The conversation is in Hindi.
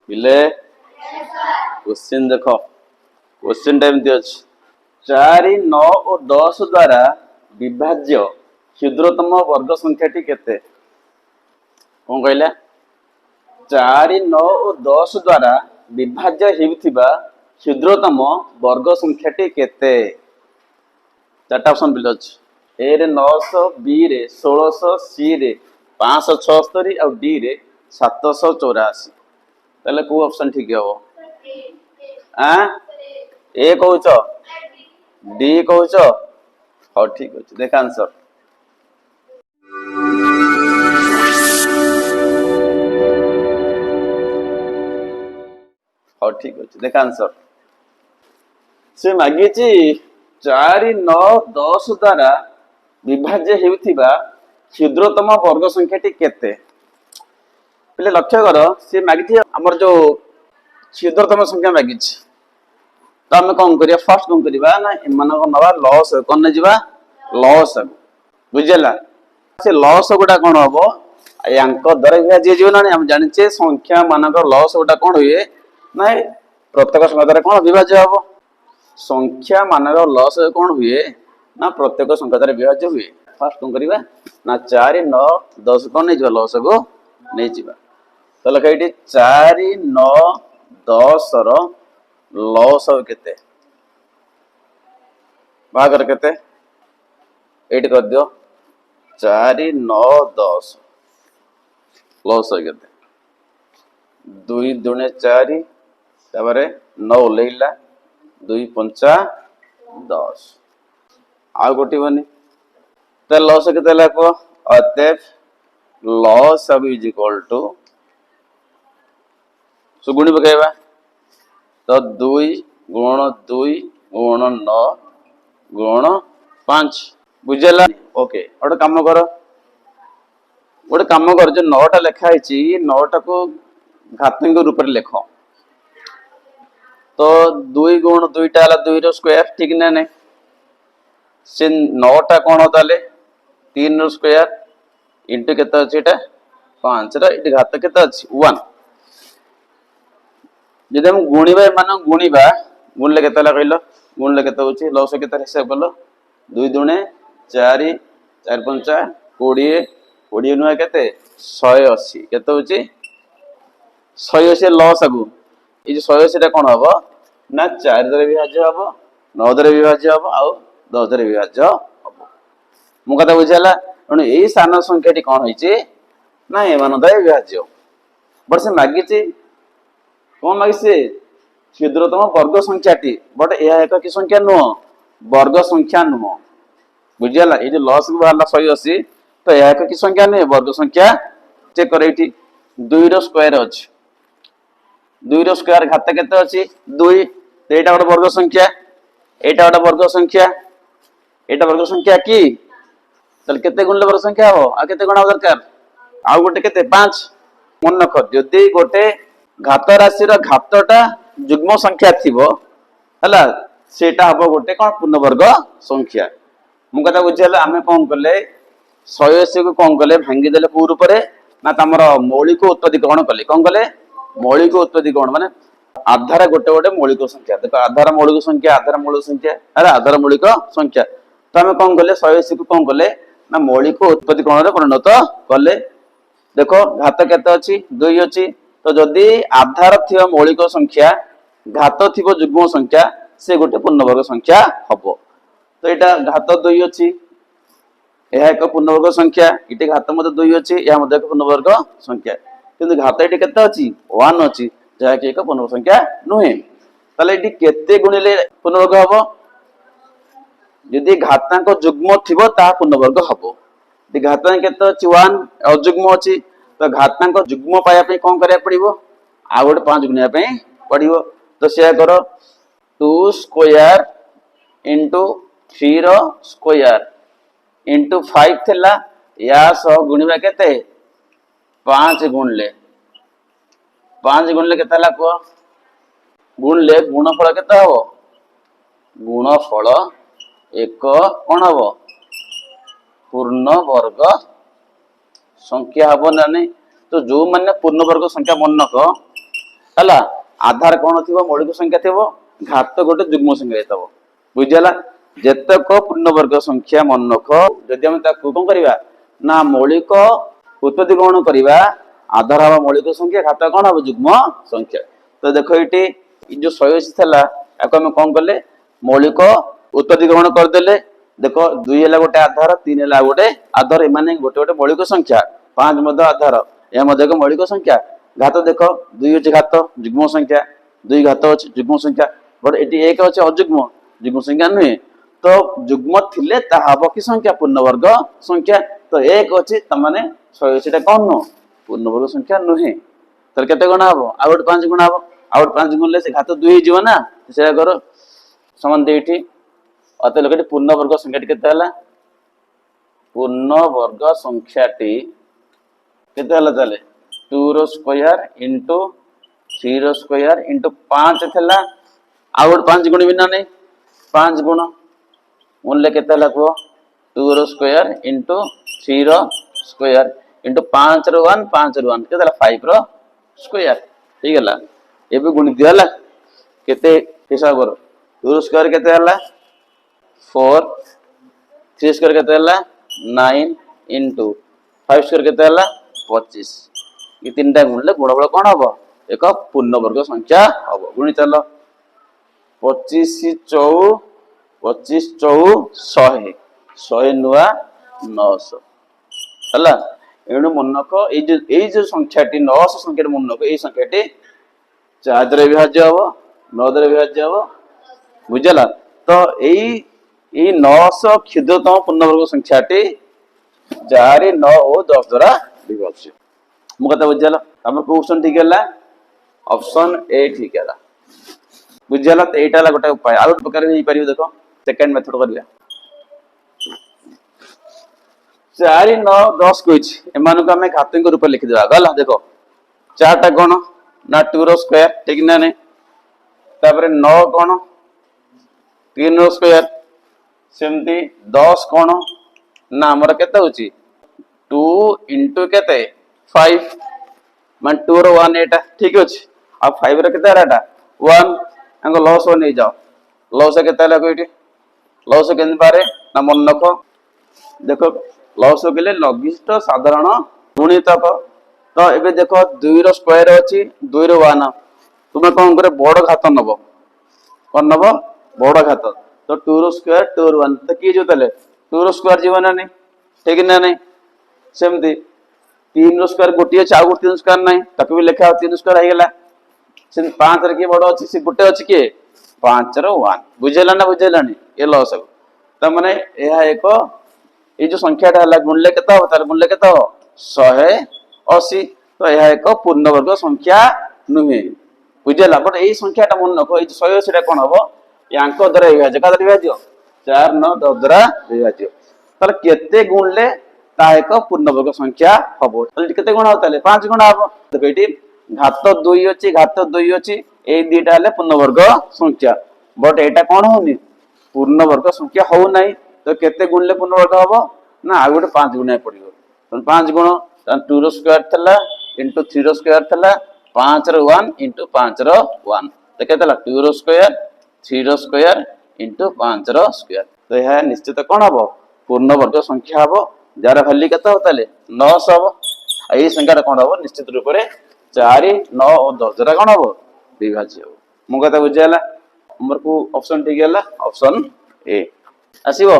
पिले क्वेश्चन देख क्वेश्चन टाइम अच्छी 4 9 और 10 द्वारा विभाज्य क्षुद्रतम वर्ग संख्याटी केते कौन कहला 4 9 और 10 द्वारा विभाज्य हेउथिबा क्षुद्रतम वर्ग संख्याटी केते चार्टा ऑप्शन बिल अछि ए रे 900 बी रे 1600 सी रे 576 और डी रे 784 ताले को ऑप्शन ठीक हो आ ए कहउछ डी कहउछ हो ठीक अछि देख आंसर हो ठीक अछि देख आंसर से मागी 4 9 10 द्वारा विभाज्य हेउथिबा क्षुद्रतम वर्ग संख्याटी केते पहले लक्ष्य कर से मागी हमर जो क्षुद्रतम संख्या मागी तो आम कौन करिया फर्स्ट कौन करिया ना एमान नवा लॉस कौन ने जिबा लॉस बुझला से लॉस गुडा कौन हबो यांक द्वारा विभाज्य जीव ना हम जानिचे संख्या मानक लॉस गुडा कौन हुए ना प्रत्येक संख्या द्वारा कौन विभाज्य हबो संख्या मानक लॉस कौन हुए ना प्रत्येक संख्या द्वारा विभाज्य हुए फर्स्ट कौन करिया ना 4 9 10 कौन नहीं जिबा लॉस को नहीं जिबा तो लखा ये 4 9 10 रो लॉस केते भागर केते 8 कर दियो 4 9 10 लॉस केते 2 दुने 4 ताबारे 9 लेला 2 5 10 आ गोटी बनी तो लॉस केते लाको अतएव लॉस सब इज इक्वल टू सुगुणी पकाइबा तो 2 गुण 2 गुण 9 गुण 5 बुझला ओके गोटे काम कर जो 9 टा लिखा है 9 टा को घातांक रूप में लिख तो 2 गुण 2 टा 2 रो स्क्वायर ठीक ना नहीं से 9 टा कौन ताले 3 रो स्क्वायर इंटू केते अछि एटा 5 रा इटी घात केते अछि 1 जदि हम गुणिबा मान गुणिबा गुणले केते ला कहलो गुणले केते होछि लॉस केते हिसाब करलो 2 दुणे 4 4 5 20 20 नुआ केते 180 केते होछि 180 लॉस आगु ए जे 180 टा कोन हबो ना 4 द्वारा विभाज्य हबो 9 द्वारा विभाज्य हबो आ 10 द्वारा विभाज्य हबो मु कथा बुझाला एनु एई सान संख्याटी कोन होइछि ना एमान द्वारा विभाज्य बट से मागिछि कौन मागी से क्षुद्रतम वर्ग संख्याटी बट यह एक कि संख्या नुह वर्ग संख्या नुह बुझला ये जो लॉस बाहरला 180 तो यह एक कि संख्या नहीं वर्ग संख्या चेक कर एठी 2 रो स्क्वायर अछि 2 रो स्क्वायर घात केते अछि 2 तो एटा गोटे वर्ग संख्या एटा गोटे वर्ग संख्या एटा वर्ग संख्या की तल केते गुणले वर्ग संख्या हो आ केते गुणा दरकार आ गोटे केते 5 मन रख जदी गोटे घात राशि घातटा जुग्म संख्या थिबो हला सेटा हबो गोटे कोन पूर्ण वर्ग संख्या मु कथा बुझियला आमे कोन करले 180 को कोन करले भांगी देले पूर ऊपर ना तमरो मौलिक उत्पत्ति कोन करले मौलिक उत्पत्ति कोन माने आधार गोटे गोटे मौलिक संख्या देखो आधार मौलिक संख्या अरे आधार मौलिक संख्या तो आमे कोन करले 180 को कोन करले ना मौलिक उत्पत्ति कोन रे परिणत करले देखो घात केते अछि 2 अछि तो जदि आधार थी मौलिक संख्या घात थी जुग्म संख्या से गोटे पूर्णवर्ग संख्या हम तो यहाँ घात 2 अच्छी यह एक पूर्णवर्ग संख्या ये घात मत 2 अच्छी यह एक पूर्णवर्ग संख्या किंतु घात ये केते अच्छी 1 अच्छी जहाँकि एक पूर्णवर्ग संख्या नुहे ताले ये केते गुणिले पूर्णवर्ग हम यदि घातांक जुग्म थिबो ता पूर्णवर्ग हम यदि घातांक केते अच्छी 1 अजुग्म अच्छी तो घातांक जुग्म पाया पे कौन करिया पड़िबो आ गोटे 5 गुणिया पे पड़िबो तो से करो 2 स्क्वायर इंटू 3 रो स्क्वायर इंटू 5 थिला या सह गुणिबा केते 5 गुणले केते ला को गुणले गुणफल केते हबो गुणफल एक कोन हबो पूर्ण वर्ग संख्या हम ना नहीं तो जो माने पूर्ण वर्ग संख्या मन रख हला आधार कौन थी मौलिक संख्या थी घात गोटे जुग्म संख्या थी बुझीगला जेतक पूर्णवर्ग संख्या मन रख जदि आम कौन करवा ना मौलिक उत्पत्ति ग्रहण करवा आधार हम मौलिक संख्या घात कौन हम जुग्म संख्या तो देख ये जो 180 थला याको आम कौन कले मौलिक उत्पत्ति ग्रहण करदे देख 2 है गोटे आधार 3 है गोटे आधार एम गोटे गोटे मौलिक संख्या 5 आधार यह मौलिक संख्या घात देख 2 अच्छे घात जुग्म संख्या 2 घात अच्छे जुग्म संख्या बट ये एक अच्छे अजुग्म जुग्म संख्या नुहे तो जुग्म थिले हम कि संख्या पूर्णवर्ग संख्या तो एक अच्छे तमाने 180 कौन नु पूर्णवर्ग संख्या नुहे तो केते गुणा हम आ गोटे 5 गुणा हम आ गोटे 5 गुणले से घात 2 हो ना से कर समान देठी अत लोक पूर्णवर्ग संख्या केते हला पूर्णवर्ग संख्याटी केते हला ताले 2 रो स्क्वायर इंटू 3 रो स्क्वायर इंटू 5 थला आ गोटे 5 गुण बिना नहीं 5 गुण मूल्य केते हला को 2 रो स्क्वायर इंटू 3 रो स्क्वायर इंटू 5 रो 1 5 रो 1 केते हला 5 रो स्क्वायर ठीक हला ए भी गुण दिया हला केते हिसाब करो 2 रो स्क्वायर केते हला 4 3 स्क्वायर केते हला 9 इंटू 5 स्क्वायर केते हला 25 ये तीनटा गुणले गुणफल कौन हम एक पूर्णवर्ग संख्या हम गुणी चल 25 4 25 4 100 100 नुआ 900 हला एणु मनक ए जो संख्याटी 900 संख्या मनक ए संख्याटी 4 द्वारा विभाज्य हम 9 द्वारा विभाज्य हम बुझला तो ए 900 क्षुद्रतम पूर्णवर्ग संख्याटी 4 9 और 10 द्वारा विभाज्य मु कथा बुझला हमर क्वेश्चन ठीक है ऑप्शन ए ठीक है बुझला तो एटा ला गोटे उपाय आउट प्रकार ही परियो देखो सेकंड मेथड करबा 4 9 10 कोइछ एमान को हमें घातक रूप लिखि देबा गला देखो 4 टा कोन ना 2 रो स्क्वायर ठीक ना ने तापर 9 कोन 3 रो स्क्वायर सेमती 10 कोन ना हमर केते होची 2 into केते 5 मान 2 रो 1 एटा ठीक अछि अब 5 रो केते एटा 1 अंग लॉस हो नहीं जाओ लॉस केते ला कोइटी लॉस केन पारे ना मन रखो देखो लॉस के लिए लघिष्ठ साधारण गुणितक तो एबे देखो 2 रो स्क्वायर अछि 2 रो 1 तुमे कोन करे बड़ घात नबो कोन नबो बड़ घात तो 2 रो स्क्वायर 2 रो 1 तो की जो तले 2 रो स्क्वायर जीवन नहीं ठीक ना नहीं सेमती 3 रो स्क्वायर गोटी चाउ गोटी 3 स्क्वायर नहीं तक भी लिखा 3 स्क्वायर आइ गेला से 5 रे के बड़ अछि से गोटे अछि के 5 रो 1 बुझेला ना बुझेलानी ए लॉस त माने एहा एक ये जो संख्याटा हला गुणले केता हो तार गुणले केता हो 180 तो यह एक पूर्णवर्ग संख्या नुहे बुझेला बट एई संख्याटा मन रखो ए 180 टा कोन हबो यांको द्वारा विभाज्य का द्वारा विभाज्य 4 9 10 द्वारा विभाज्य ताले केते गुणले ता एक पूर्णवर्ग संख्या हबो ताले केते गुण हो ताले 5 गुण हबो देखो एटी घात 2 अछि ए दीटा हले पूर्णवर्ग संख्या बट एटा कोन होनी पूर्णवर्ग संख्या हो नाही तो केते गुणले पूर्णवर्ग हबो ना आ गोटे 5 गुणा पड़ियो तो 5 गुण 2 रो स्क्वायर थला इंटू 3 रो स्क्वायर थला 5 रो 1 इंटू 5 रो 1 तो केतला 2 रो स्क्वायर 3 रो स्क्वायर इंटू 5 रो स्क्वायर तो यह निश्चित कोन हबो पूर्णवर्ग संख्या हबो जार वैल्यू केते होतले 900 हबो ए संख्याटा कोन हबो निश्चित रूप रे 4 9 और 10 जरा कोन हबो विभाज्य हबो मु कथा बुझाला हमर को ऑप्शन ठीक हैला ऑप्शन ए आसीबो